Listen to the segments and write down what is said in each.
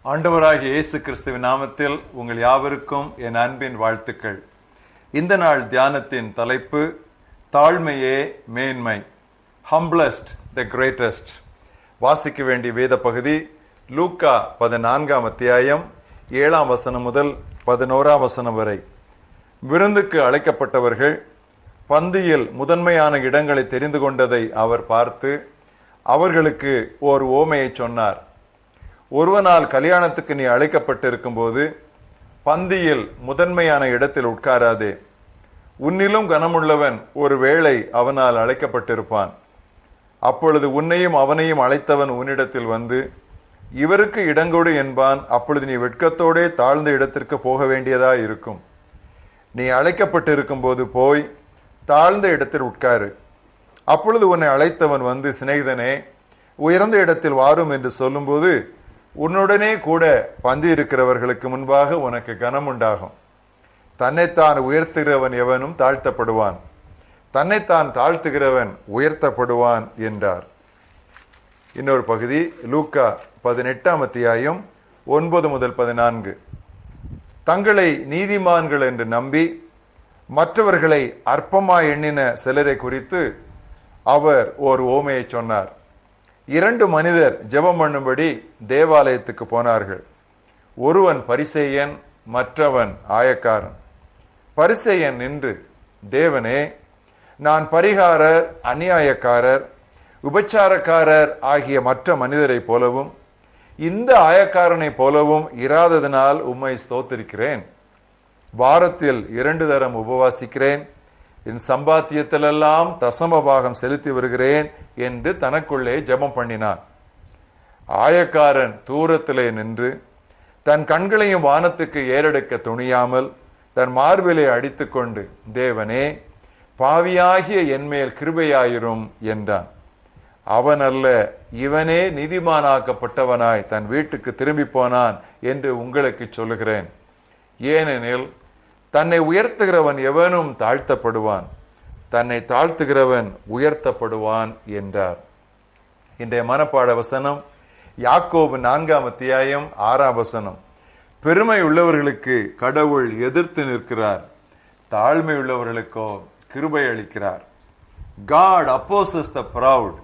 ஆண்டவராகிய இயேசு கிறிஸ்துவின் நாமத்தில் உங்கள் யாவருக்கும் என் அன்பின் வாழ்த்துக்கள். இந்த நாள் தியானத்தின் தலைப்பு தாழ்மையே மேன்மை, ஹம்பிளஸ்ட் த கிரேட்டஸ்ட். வாசிக்க வேண்டிய வேத பகுதி லூக்கா 14 அத்தியாயம் 7 முதல் 11 வரை. விருந்துக்கு அழைக்கப்பட்டவர்கள் பந்தியில் முதன்மையான இடங்களை தெரிந்து கொண்டதை அவர் பார்த்து அவர்களுக்கு ஓர் உவமையை சொன்னார். ஒருவனால் கல்யாணத்துக்கு நீ அழைக்கப்பட்டிருக்கும் போது பந்தியில் முதன்மையான இடத்தில் உட்காராதே. உன்னிலும் கனமுள்ளவன் ஒரு வேளை அவனால் அழைக்கப்பட்டிருப்பான். அப்பொழுது உன்னையும் அவனையும் அழைத்தவன் உன்னிடத்தில் வந்து இவருக்கு இடங்கொடு என்பான். அப்பொழுது நீ வெட்கத்தோடே தாழ்ந்த இடத்திற்கு போக வேண்டியதா இருக்கும். நீ அழைக்கப்பட்டிருக்கும் போது போய் தாழ்ந்த இடத்தில் உட்காரு. அப்பொழுது உன்னை அழைத்தவன் வந்து, சிநேகிதனே, உயர்ந்த இடத்தில் வாரும் என்று சொல்லும்போது உன்னுடனே கூட பந்தி இருக்கிறவர்களுக்கு முன்பாக உனக்கு கனம் உண்டாகும். தன்னைத்தான் உயர்த்துகிறவன் எவனும் தாழ்த்தப்படுவான், தன்னைத்தான் தாழ்த்துகிறவன் உயர்த்தப்படுவான் என்றார். இன்னொரு பகுதி லூக்கா 18 அத்தியாயம் 9 முதல் 14. தங்களை நீதிமான்கள் என்று நம்பி மற்றவர்களை அற்பமாய் எண்ணின சிலரை குறித்து அவர் ஒரு உவமையை சொன்னார். 2 மனிதர் ஜெபம் பண்ணும்படி தேவாலயத்துக்கு போனார்கள். ஒருவன் பரிசேயன், மற்றவன் ஆயக்காரன். பரிசேயன் நின்று, தேவனே, நான் பரிகாரர், அநியாயக்காரர், உபச்சாரக்காரர் ஆகிய மற்ற மனிதரை போலவும் இந்த ஆயக்காரனை போலவும் இராததினால் உம்மை ஸ்தோத்திரிக்கிறேன். வாரத்தில் 2 தரம் உபவாசிக்கிறேன். என் சம்பாத்தியத்திலெல்லாம் தசம பாகம் செலுத்தி வருகிறேன் என்று தனக்குள்ளே ஜெபம் பண்ணினான். ஆயக்காரன் தூரத்திலே நின்று தன் கண்களையும் வானத்துக்கு ஏறெடுக்க துணியாமல் தன் மார்பிலே அடித்துக்கொண்டு, தேவனே, பாவியாகிய என்மேல் கிருபையாயிரும் என்றான். அவன் அல்ல, இவனே நீதிமானாக்கப்பட்டவனாய் தன் வீட்டுக்கு திரும்பி போனான் என்று உங்களுக்கு சொல்லுகிறேன். ஏனெனில் தன்னை உயர்த்துகிறவன் எவனும் தாழ்த்தப்படுவான், தன்னை தாழ்த்துகிறவன் உயர்த்தப்படுவான் என்றார். இன்றைய மனப்பாட வசனம் யாக்கோபு 4 அத்தியாயம் 6 பெருமை உள்ளவர்களுக்கு கடவுள் எதிர்த்து நிற்கிறார், தாழ்மை உள்ளவர்களுக்கோ கிருபை அளிக்கிறார். God opposes the proud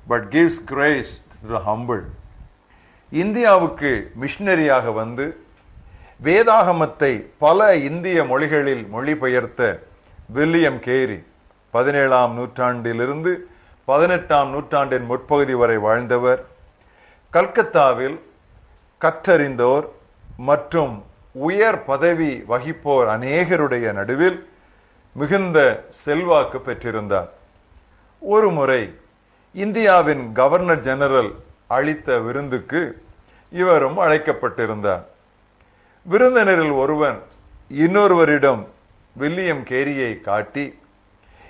but gives grace to the humble. இந்தியாவுக்கு மிஷனரியாக வந்து வேதாகமத்தை பல இந்திய மொழிகளில் மொழிபெயர்த்த வில்லியம் கேரி 17ஆம் நூற்றாண்டிலிருந்து 18ஆம் நூற்றாண்டின் முற்பகுதி வரை வாழ்ந்தவர். கல்கத்தாவில் கற்றறிந்தோர் மற்றும் உயர் பதவி வகிப்போர் அநேகருடைய நடுவில் மிகுந்த செல்வாக்கு பெற்றிருந்தார். ஒரு முறை இந்தியாவின் கவர்னர் ஜெனரல் அளித்த விருந்துக்கு இவரும் அழைக்கப்பட்டிருந்தார். விருந்தினரில் ஒருவன் இன்னொருவரிடம் வில்லியம் கேரியை காட்டி,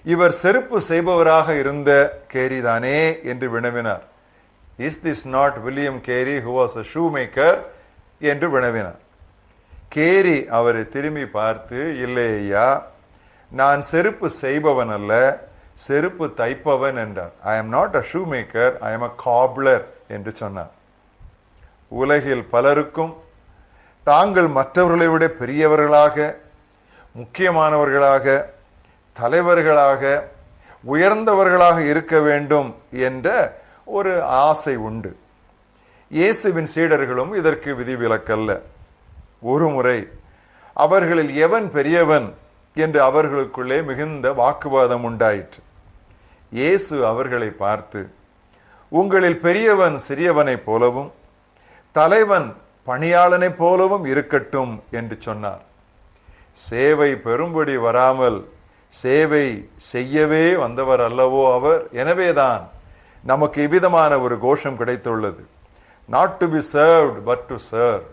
இவர் செருப்பு செய்பவராக இருந்த கேரிதானே என்று வினவினார். Is this not William carry who was a shoemaker என்று வினவினார். கேரி அவரை திரும்பி பார்த்து, இல்லை ஐயா, நான் செருப்பு செய்பவன் அல்ல, செருப்பு தைப்பவன் என்றார். I am not a shoemaker, I am a cobbler என்று சொன்னார். உலகில் பலருக்கும் தாங்கள் மற்றவர்களை விட பெரியவர்களாக, முக்கியமானவர்களாக, தலைவர்களாக, உயர்ந்தவர்களாக இருக்க வேண்டும் என்ற ஒரு ஆசை உண்டு. இயேசுவின் சீடர்களும் இதற்கு விதிவிலக்கல்ல. ஒரு முறை அவர்களில் எவன் பெரியவன் என்று அவர்களுக்குள்ளே மிகுந்த வாக்குவாதம் உண்டாயிற்று. இயேசு அவர்களை பார்த்து, உங்களில் பெரியவன் சிறியவனை போலவும் தலைவன் பணியாளனை போலவும் இருக்கட்டும் என்று சொன்னார். சேவை பெரும்படி வராமல் சேவை செய்யவே வந்தவர் அல்லவோ அவர். எனவேதான் நமக்கு இவ்விதமான ஒரு கோஷம் கிடைத்துள்ளது, not to be served but to serve.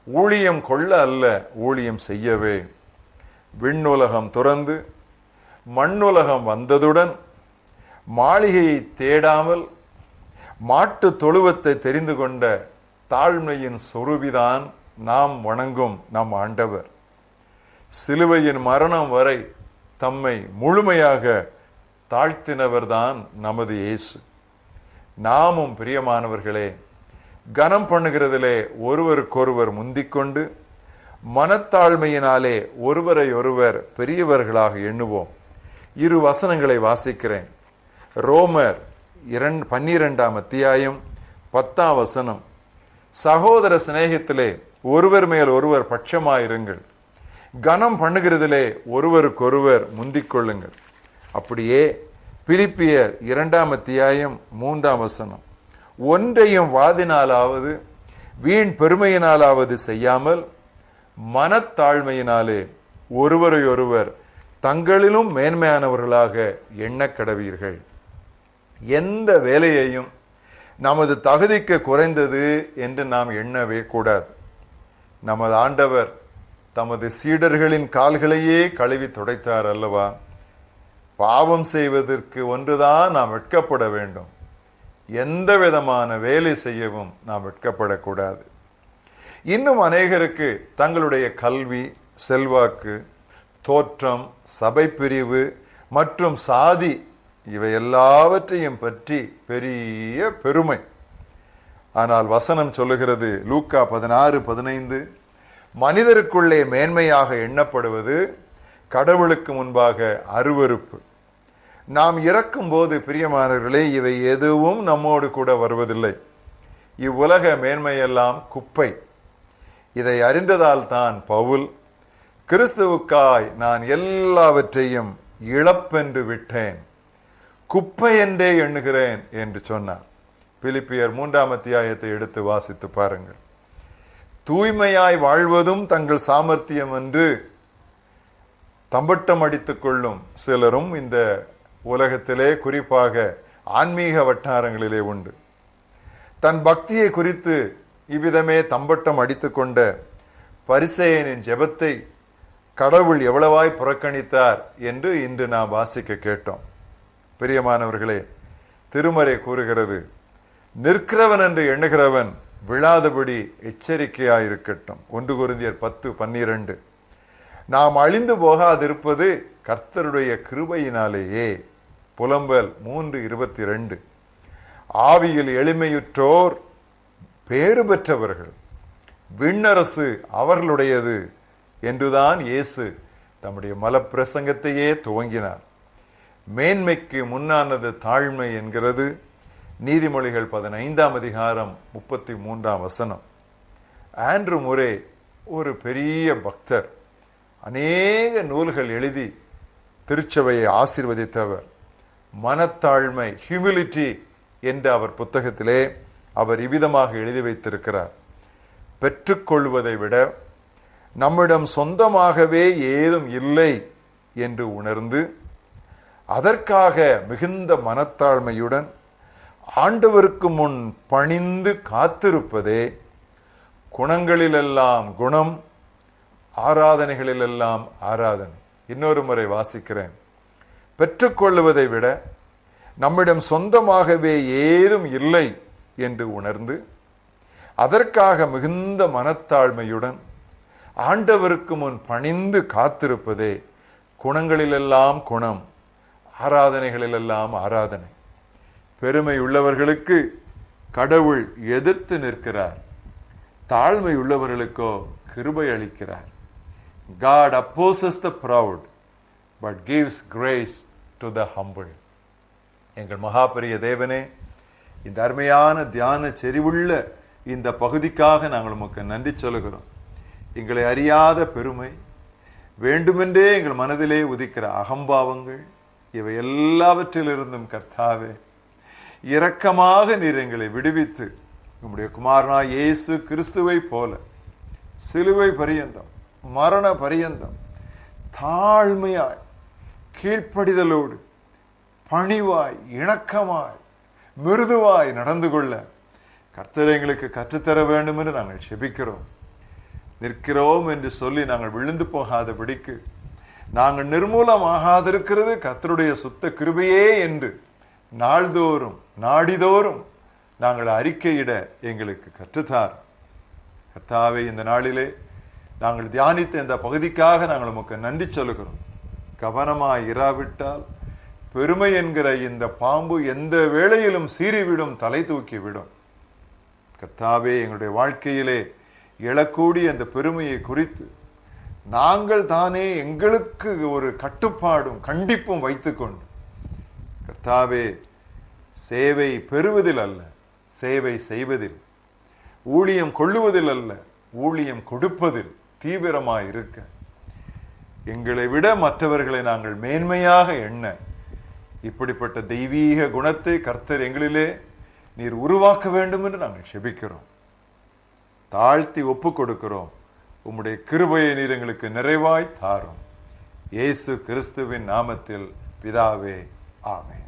ஊழியம் கொள்ள அல்ல, ஊழியம் செய்யவே. விண்ணுலகம் துறந்து மண்ணுலகம் வந்ததுடன் மாளிகையை தேடாமல் மாட்டு தொழுவத்தை தெரிந்து கொண்ட தாழ்மையின் சொரூபிதான் நாம் வணங்கும் நம் ஆண்டவர். சிலுவையின் மரணம் வரை தம்மை முழுமையாக தாழ்த்தினவர்தான் நமது இயேசு. நாமும் பிரியமானவர்களே கனம் பண்ணுகிறதிலே ஒருவருக்கொருவர் முந்திக்கொண்டு மனத்தாழ்மையினாலே ஒருவரை ஒருவர் பெரியவர்களாக எண்ணுவோம். 2 வசனங்களை வாசிக்கிறேன். ரோமர் 12ஆம் அத்தியாயம் 10ஆம் வசனம். சகோதர சிநேகத்திலே ஒருவர் மேல் ஒருவர் பட்சமாயிருங்கள், கனம் பண்ணுகிறதிலே ஒருவருக்கொருவர் முந்திக்கொள்ளுங்கள். அப்படியே பிலிப்பியர் 2ஆம் அத்தியாயம் 3ஆம் வசனம். ஒன்றையும் வாதினாலாவது வீண் பெருமையினாலாவது செய்யாமல் மனத்தாழ்மையினாலே ஒருவரை ஒருவர் தங்களிலும் மேன்மையானவர்களாக எண்ண கடவீர்கள். எந்த வேலையையும் நமது தகுதிக்கு குறைந்தது என்று நாம் எண்ணவே கூடாது. நமது ஆண்டவர் தமது சீடர்களின் கால்களையே கழுவி துடைத்தார் அல்லவா? பாவம் செய்வதற்கு ஒன்றுதான் நாம் வெட்கப்பட வேண்டும். எந்த விதமான வேலை செய்யவும் நாம் வெட்கப்படக்கூடாது. இன்னும் அநேகருக்கு தங்களுடைய கல்வி, செல்வாக்கு, தோற்றம், சபை பிரிவு மற்றும் சாதி இவை எல்லாவற்றையும் பற்றி பெரிய பெருமை. ஆனால் வசனம் சொல்லுகிறது, லூக்கா 16:15, மனிதருக்குள்ளே மேன்மையாக எண்ணப்படுவது கடவுளுக்கு முன்பாக அருவருப்பு. நாம் இறக்கும் போது பிரியமானவர்களே, இவை எதுவும் நம்மோடு கூட வருவதில்லை. இவ்வுலக மேன்மையெல்லாம் குப்பை. இதை அறிந்ததால் தான் பவுல், கிறிஸ்துவுக்காய் நான் எல்லாவற்றையும் இழப்பென்று விட்டேன், குப்பை என்றே எண்ணுகிறேன் என்று சொன்னார். பிலிப்பியர் 3ஆம் அத்தியாயத்தை எடுத்து வாசித்து பாருங்கள். தூய்மையாய் வாழ்வதும் தங்கள் சாமர்த்தியம் என்று தம்பட்டம் அடித்துக் கொள்ளும் சிலரும் இந்த உலகத்திலே, குறிப்பாக ஆன்மீக வட்டாரங்களிலே உண்டு. தன் பக்தியை குறித்து இவ்விதமே தம்பட்டம் அடித்துக் கொண்ட பரிசேயனின் ஜெபத்தை கடவுள் எவ்வளவாய் புறக்கணித்தார் என்று இன்று நாம் வாசிக்க கேட்டோம். பிரியமானவர்களே, திருமறை கூறுகிறது, நிற்கிறவன் என்று எண்ணுகிறவன் விழாதபடி எச்சரிக்கையாயிருக்கட்டும். 1 கொரிந்தியர் 10:12. நாம் அழிந்து போகாதிருப்பது கர்த்தருடைய கிருபையினாலேயே. புலம்பல் 3:22. ஆவியில் எளிமையுற்றோர் பேறு பெற்றவர்கள், விண்ணரசு அவர்களுடையது என்றுதான் இயேசு தம்முடைய மலப்பிரசங்கத்தையே துவங்கினார். மேன்மைக்கு முன்னானது தாழ்மை என்கிறது நீதிமொழிகள் 15ஆம் அதிகாரம் 33ஆம் வசனம். ஆண்ட்ரூ முரே ஒரு பெரிய பக்தர், அநேக நூல்கள் எழுதி திருச்சபையை ஆசீர்வதித்தவர். மனத்தாழ்மை, ஹியூமிலிட்டி என்ற அவர் புத்தகத்திலே அவர் இவ்விதமாக எழுதி வைத்திருக்கிறார். பெற்றுக்கொள்வதை விட நம்மிடம் சொந்தமாகவே ஏதும் இல்லை என்று உணர்ந்து அதற்காக மிகுந்த மனத்தாழ்மையுடன் ஆண்டவருக்கு முன் பணிந்து காத்திருப்பதே குணங்களிலெல்லாம் குணம், ஆராதனைகளிலெல்லாம் ஆராதனை. இன்னொரு முறை வாசிக்கிறேன். பெற்றுக்கொள்வதை விட நம்மிடம் சொந்தமாகவே ஏதும் இல்லை என்று உணர்ந்து அதற்காக மிகுந்த மனத்தாழ்மையுடன் ஆண்டவருக்கு முன் பணிந்து காத்திருப்பதே குணங்களிலெல்லாம் குணம், ஆராதனைகளிலெல்லாம் ஆராதனை. பெருமை உள்ளவர்களுக்கு கடவுள் எதிர்த்து நிற்கிறார், தாழ்மை உள்ளவர்களுக்கோ கிருபை அளிக்கிறார். God opposes the proud but gives grace to the humble. எங்கள் மகாபெரிய தேவனே, இந்த அருமையான தியான செறிவுள்ள இந்த பகுதிக்காக நாங்கள் உமக்கு நன்றி சொல்லுகிறோம். எங்களை அறியாத பெருமை, வேண்டுமென்றே எங்கள் மனதிலே உதிக்கிற அகம்பாவங்கள், இவை எல்லாவற்றிலிருந்தும் கர்த்தாவே இரக்கமாக நீர் எங்களை விடுவித்து உம்முடைய குமாரனாய் இயேசு கிறிஸ்துவை போல சிலுவை பரியந்தம், மரண பரியந்தம் தாழ்மையாய், கீழ்ப்படிதலோடு, பணிவாய், இணக்கமாய், மிருதுவாய் நடந்து கொள்ள கர்த்தர் எங்களுக்கு கற்றுத்தர வேண்டும் என்று நாங்கள் செபிக்கிறோம். நிற்கிறோம் என்று சொல்லி நாங்கள் விழுந்து போகாதபடிக்கு, நாங்கள் நிர்மூலமாகாதிருக்கிறது கர்த்தருடைய சுத்த கிருபையே என்று நாள்தோறும் நாடிதோறும் நாங்கள் அறிக்கையிட எங்களுக்கு கற்றுத்தார். கர்த்தாவே, இந்த நாளிலே நாங்கள் தியானித்த இந்த பகுதிக்காக நாங்கள் உமக்கு நன்றி சொல்லுகிறோம். கவனமாய் இராவிட்டால் பெருமை என்கிற இந்த பாம்பு எந்த வேளையிலும் சீறிவிடும், தலை தூக்கி விடும். கர்த்தாவே, எங்களுடைய வாழ்க்கையிலே எழக்கூடிய அந்த பெருமையை குறித்து நாங்கள் தானே எங்களுக்கு ஒரு கட்டுப்பாடும் கண்டிப்பும் வைத்துக்கொண்டு, கர்த்தாவே, சேவை பெறுவதில் அல்ல, சேவை செய்வதில், ஊழியம் கொள்ளுவதில் அல்ல, ஊழியம் கொடுப்பதில் தீவிரமாய் இருக்க, எங்களை விட மற்றவர்களை நாங்கள் மேன்மையாக எண்ண, இப்படிப்பட்ட தெய்வீக குணத்தை கர்த்தர் எங்களிலே நீர் உருவாக்க வேண்டும் என்று நாங்கள் செபிக்கிறோம். தாழ்த்தி ஒப்பு கொடுக்கிறோம். உம்முடைய கிருபையை நீர் எங்களுக்கு நிறைவாய் தாரும். இயேசு கிறிஸ்துவின் நாமத்தில் பிதாவே, ஆமென்.